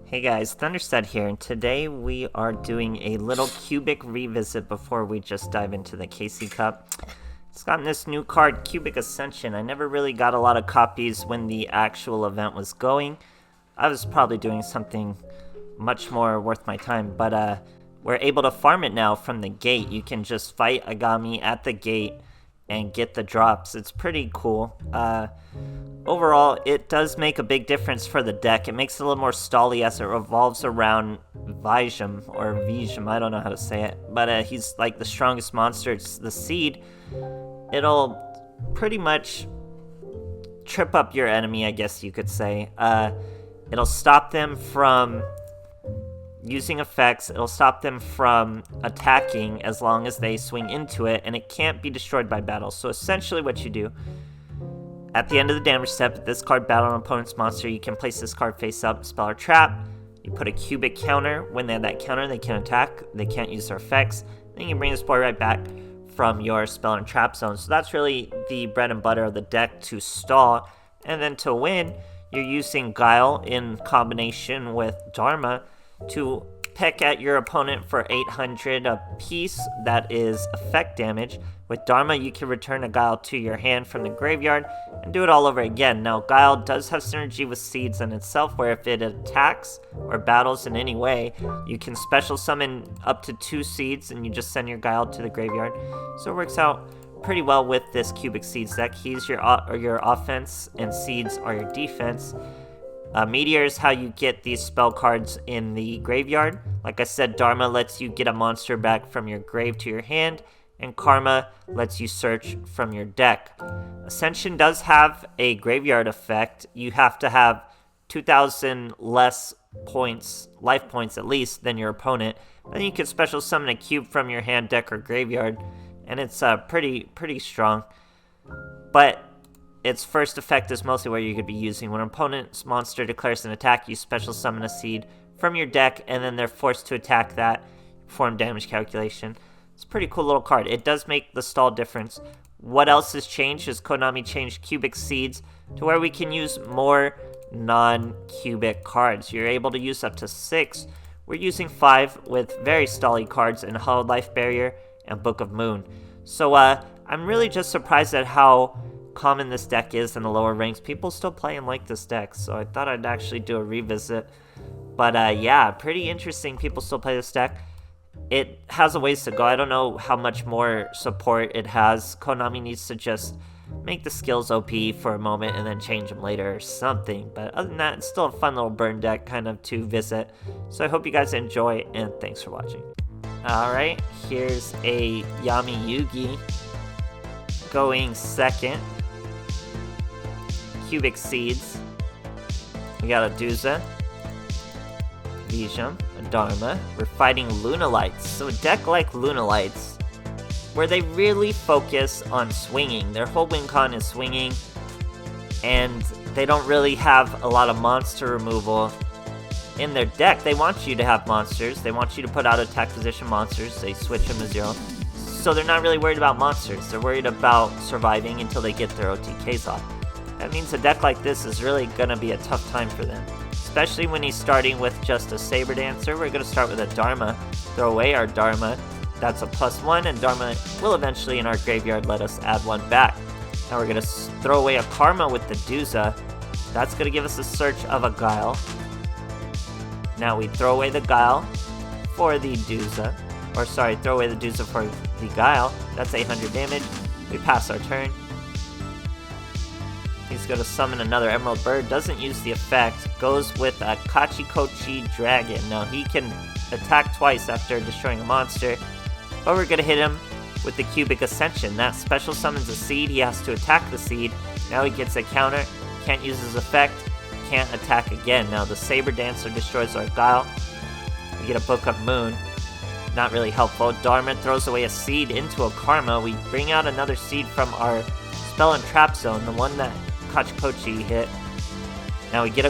Hey guys, THUNDERSTUD here, and today we are doing a little Cubic revisit before we just dive into the KC Cup. It's gotten this new card, Cubic Ascension. I never really got a lot of copies when the actual event was going. I was probably doing something much more worth my time, but we're able to farm it now from the gate. You can just fight Agami at the gate and get the drops. It's pretty cool. Overall, it does make a big difference for the deck. It makes it a little more stally as it revolves around Vijam, or Vijam, I don't know how to say it. But he's like the strongest monster. It's the seed. It'll pretty much trip up your enemy, I guess you could say. It'll stop them from using effects. It'll stop them from attacking as long as they swing into it, and it can't be destroyed by battle. So essentially what you do, at the end of the damage step, if this card battle an opponent's monster, you can place this card face up, spell or trap. You put a cubic counter. When they have that counter, they can attack. They can't use their effects. Then you bring this boy right back from your spell and trap zone. So that's really the bread and butter of the deck to stall. And then to win, you're using Guile in combination with Dharma to peck at your opponent for 800 a piece. That is effect damage. With Dharma, you can return a Guile to your hand from the graveyard and do it all over again. Now, Guile does have synergy with Seeds in itself, where if it attacks or battles in any way, you can special summon up to 2 Seeds and you just send your Guile to the graveyard. So it works out pretty well with this Cubic Seeds deck. He's your offense and Seeds are your defense. Meteor is how you get these spell cards in the graveyard. Like I said, Dharma lets you get a monster back from your grave to your hand, and Karma lets you search from your deck. Ascension does have a graveyard effect. You have to have 2,000 less points, life points at least, than your opponent. Then you can special summon a cube from your hand, deck, or graveyard, and it's pretty strong. But its first effect is mostly where you could be using. When an opponent's monster declares an attack, you special summon a seed from your deck, and then they're forced to attack that, perform damage calculation. It's a pretty cool little card. It does make the stall difference. What else has changed is Konami changed Cubic Seeds to where we can use more non-cubic cards. You're able to use up to 6. We're using 5 with very stally cards in Hallowed Life Barrier and Book of Moon. So I'm really just surprised at how common this deck is in the lower ranks. People still play and like this deck, so I thought I'd actually do a revisit. But yeah, pretty interesting. People still play this deck. It has a ways to go. I don't know how much more support it has. Konami needs to just make the skills OP for a moment and then change them later or something. But other than that, it's still a fun little burn deck kind of to visit. So I hope you guys enjoy, and thanks for watching. Alright, here's a Yami Yugi going second. Cubic Seeds. We got a Duza, Vijam, a Dharma. We're fighting Lunalights. So a deck like Lunalights, where they really focus on swinging. Their whole win con is swinging, and they don't really have a lot of monster removal in their deck. They want you to have monsters. They want you to put out attack position monsters. They switch them to 0. So they're not really worried about monsters. They're worried about surviving until they get their OTKs off. That means a deck like this is really going to be a tough time for them. Especially when he's starting with just a Saber Dancer. We're going to start with a Dharma. Throw away our Dharma. That's a +1, and Dharma will eventually in our graveyard let us add 1 back. Now we're going to throw away a Karma with the Duza. That's going to give us a search of a Guile. Now we throw away the Guile for the Duza. Or sorry, throw away the Duza for the Guile. That's 800 damage. We pass our turn. He's going to summon another Emerald Bird, doesn't use the effect, goes with a Kachikochi Dragon. Now he can attack twice after destroying a monster, but we're going to hit him with the Cubic Ascension. That special summons a seed, he has to attack the seed. Now he gets a counter, can't use his effect, can't attack again. Now the Saber Dancer destroys our Guile. We get a Book of Moon, not really helpful. Dharma throws away a seed into a Karma. We bring out another seed from our spell and trap zone, the one that Kachikochi hit. Now we get a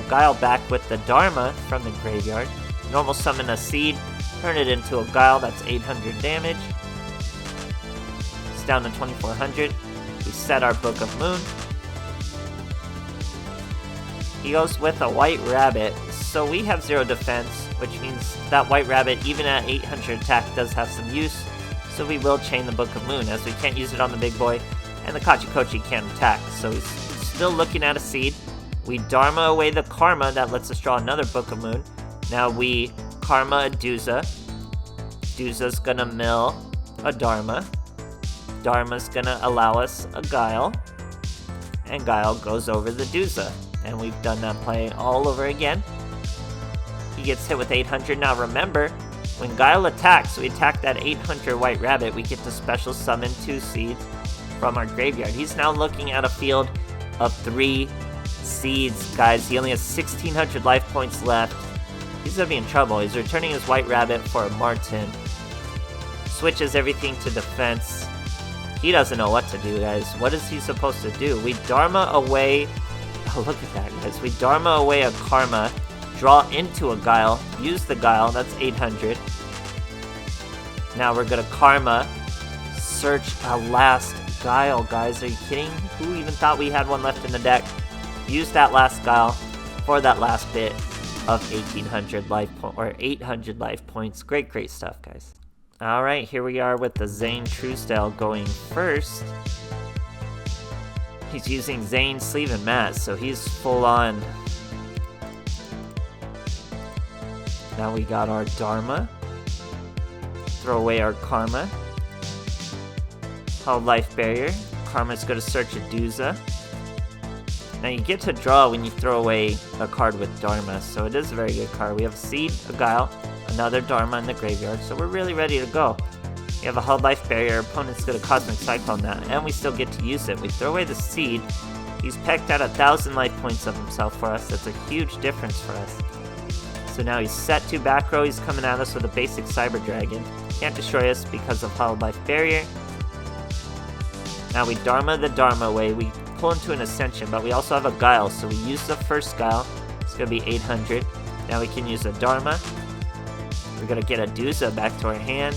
Guile back with the Dharma from the graveyard. Normal summon a seed, turn it into a Guile, that's 800 damage. It's down to 2400. We set our Book of Moon. He goes with a White Rabbit, so we have 0 defense, which means that White Rabbit, even at 800 attack, does have some use. So we will chain the Book of Moon, as we can't use it on the big boy, and the Kachikochi can't attack. So he's still looking at a seed. We Dharma away the Karma, that lets us draw another Book of Moon. Now we Karma a Duza. Duza's gonna mill a Dharma. Dharma's gonna allow us a Guile. And Guile goes over the Duza. And we've done that play all over again. He gets hit with 800. Now remember, when Guile attacks, we attack that 800 White Rabbit, we get to special summon 2 seeds from our graveyard. He's now looking at a field of 3 seeds, guys. He only has 1600 life points left. He's gonna be in trouble. He's returning his White Rabbit for a Martin. Switches everything to defense. He doesn't know what to do, guys. What is he supposed to do? We Dharma away... Oh, look at that, guys. We Dharma away a Karma, draw into a Guile, use the Guile, that's 800. Now we're gonna Karma, search a last Guile, guys. Are you kidding? Who even thought we had one left in the deck? Use that last Guile for that last bit of 1800 life or 800 life points. Great stuff, guys. Alright, here we are with the Zane True style going first. He's using Zane, Sleeve, and Mat, so he's full on. Now we got our Dharma. Throw away our Karma. Held Life Barrier. Karma's going to search a Duza. Now you get to draw when you throw away a card with Dharma, so it is a very good card. We have a Seed, a Guile, another Dharma in the graveyard, so we're really ready to go. We have a Held Life Barrier, opponent's going to Cosmic Cyclone that, and we still get to use it. We throw away the Seed. He's pecked out 1,000 life points of himself for us. That's a huge difference for us. So now he's set to back row. He's coming at us with a basic Cyber Dragon. Can't destroy us because of Held Life Barrier. Now we Dharma the Dharma away. We pull into an Ascension, but we also have a Guile, so we use the first Guile. It's going to be 800. Now we can use a Dharma. We're going to get a Duza back to our hand.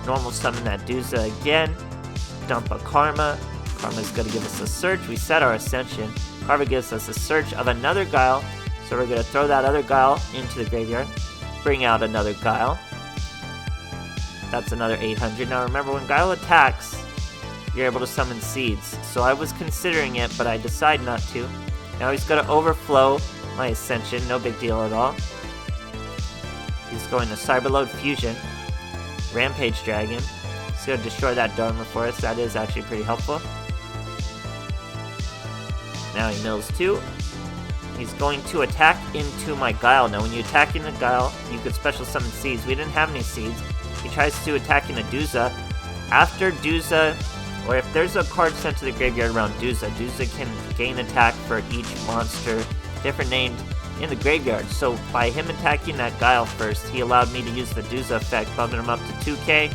Normal summon that Duza again. Dump a Karma. Karma's going to give us a search. We set our Ascension. Karma gives us a search of another Guile. So we're going to throw that other Guile into the graveyard. Bring out another Guile. That's another 800. Now remember, when Guile attacks, you're able to summon seeds. So I was considering it, but I decided not to. Now he's going to overflow my Ascension. No big deal at all. He's going to Cyberload Fusion. Rampage Dragon. He's going to destroy that Dharma for us. That is actually pretty helpful. Now he mills 2. He's going to attack into my Guile. Now when you attack in the Guile, you could special summon seeds. We didn't have any seeds. He tries to attack in a Duza. After Duza, or if there's a card sent to the graveyard around Duza, Duza can gain attack for each monster, different named, in the graveyard. So by him attacking that Guile first, he allowed me to use the Duza effect, bumping him up to 2k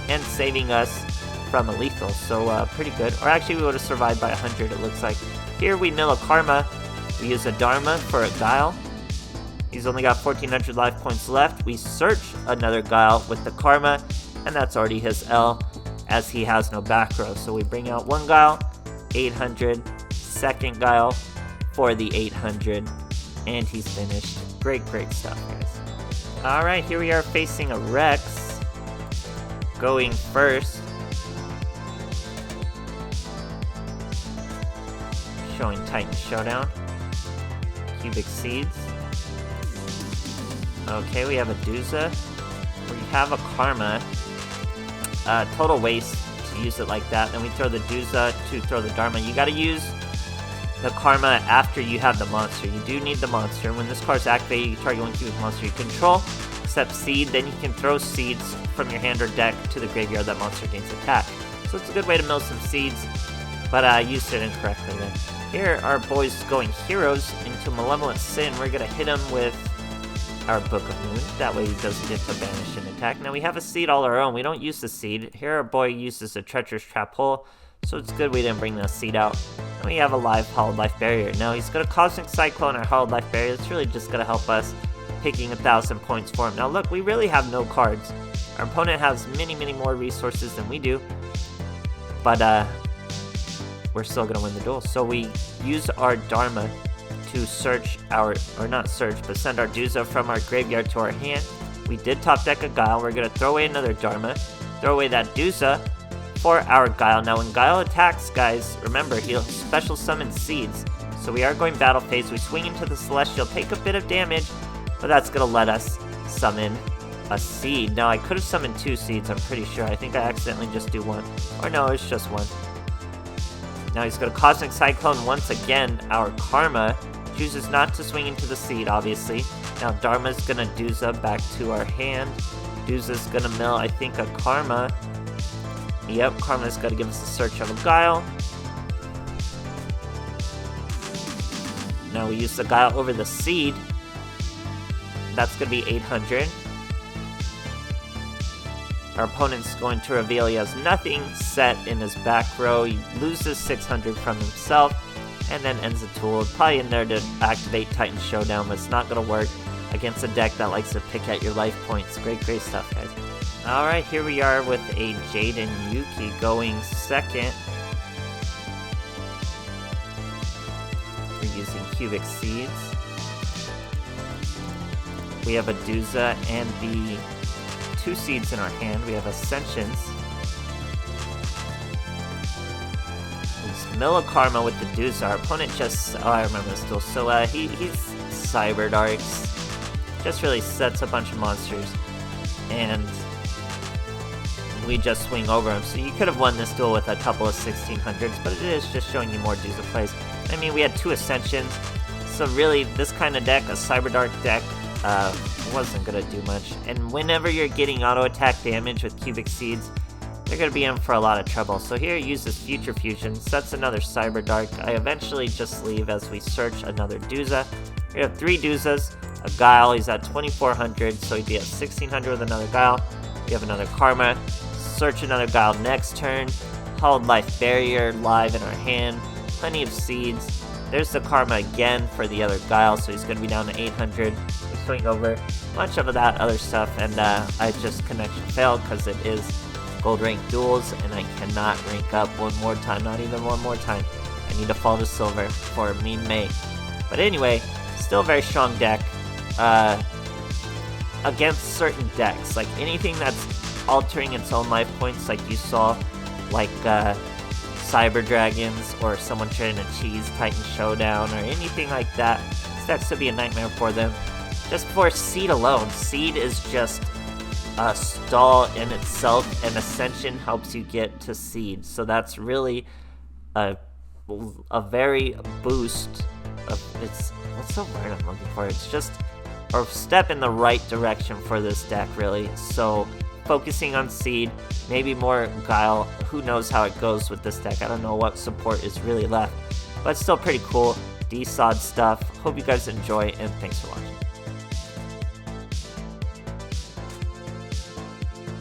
and saving us from a lethal. So pretty good. Or actually we would have survived by 100, it looks like. Here we mill a Karma. We use a Dharma for a Guile. He's only got 1400 life points left. We search another Guile with the Karma, and that's already his L, as he has no back row. So we bring out one Guile, 800, second Guile for the 800, and he's finished. Great stuff, guys. Alright, here we are facing a Rex. Going first. Showing Titan Showdown. Cubic Seeds. Okay, we have a Duza. We have a Karma. Total waste to use it like that. Then we throw the Duza to throw the Dharma. You gotta use the Karma after you have the monster. You do need the monster. When this card's activated, you target one cubic monster you control, except Seed. Then you can throw seeds from your hand or deck to the graveyard. That monster gains attack. So it's a good way to mill some seeds, but I used it incorrectly there. Here, our boy's going Heroes into Malevolent Sin. We're gonna hit him with our Book of Moon. That way he doesn't get to banish an attack. Now we have a seed all our own. We don't use the seed. Here our boy uses a Treacherous Trap Hole, so it's good we didn't bring the seed out. And we have a live Hallowed Life Barrier. Now he's gonna Cosmic Cyclone our Hallowed Life Barrier. It's really just gonna help us picking 1,000 points for him. Now look, we really have no cards. Our opponent has many more resources than we do, but we're still gonna win the duel. So we use our Dharma to search our, or not search, but send our Duza from our graveyard to our hand. We did top deck a Guile. We're going to throw away another Dharma, throw away that Duza for our Guile. Now when Guile attacks, guys, remember, he'll special summon Seeds. So we are going battle phase. We swing into the Celestial, take a bit of damage, but that's going to let us summon a Seed. Now I could have summoned 2 Seeds, I'm pretty sure. I think I accidentally just do 1. Or no, it's just 1. Now he's going to Cosmic Cyclone once again. Our Karma chooses not to swing into the Seed, obviously. Now Dharma's going to Duza back to our hand. Duza's going to mill, I think, a Karma. Yep, Karma's going to give us a search of a Guile. Now we use the Guile over the Seed. That's going to be 800. Our opponent's going to reveal he has nothing set in his back row. He loses 600 from himself, and then ends the tool. Probably in there to activate Titan Showdown, but it's not going to work against a deck that likes to pick at your life points. Great stuff, guys. Alright, here we are with a Jaden Yuki going second. We're using Cubic Seeds. We have a Duza and the 2 Seeds in our hand. We have Ascensions. We mill a Karma with the Duza. Our opponent just... oh, I remember this duel. So, he's Cyber Darks. Just really sets a bunch of monsters. And we just swing over him. So you could have won this duel with a couple of 1600s, but it is just showing you more Duza plays. I mean, we had 2 Ascensions. So really, this kind of deck, a Cyber Dark deck, wasn't going to do much. And whenever you're getting auto attack damage with Cubic Seeds, they're going to be in for a lot of trouble. So here it uses Future Fusion, sets another Cyber Dark. I eventually just leave as we search another Duza. We have 3 Duzas, a Guile, he's at 2400, so he'd be at 1600 with another Guile. We have another Karma, search another Guile next turn, Hallowed Life Barrier live in our hand, plenty of Seeds. There's the Karma again for the other Guile, so he's going to be down to 800. We swing over a bunch of that other stuff, and I just connection failed because it is gold rank duels, and I cannot rank up one more time, not even one more time. I need to fall to silver for Mean May. But anyway, still a very strong deck against certain decks. Like anything that's altering its own life points, like you saw, like Cyber Dragons, or someone trying to cheese Titan Showdown, or anything like that. This deck's to be a nightmare for them. Just for Seed alone, Seed is just a stall in itself, and Ascension helps you get to Seed. So that's really a very boost of, it's, what's the word I'm looking for? It's just a step in the right direction for this deck, really. So focusing on Seed, maybe more Guile, who knows how it goes with this deck. I don't know what support is really left, but still pretty cool. DSOD stuff. Hope you guys enjoy, and thanks for watching.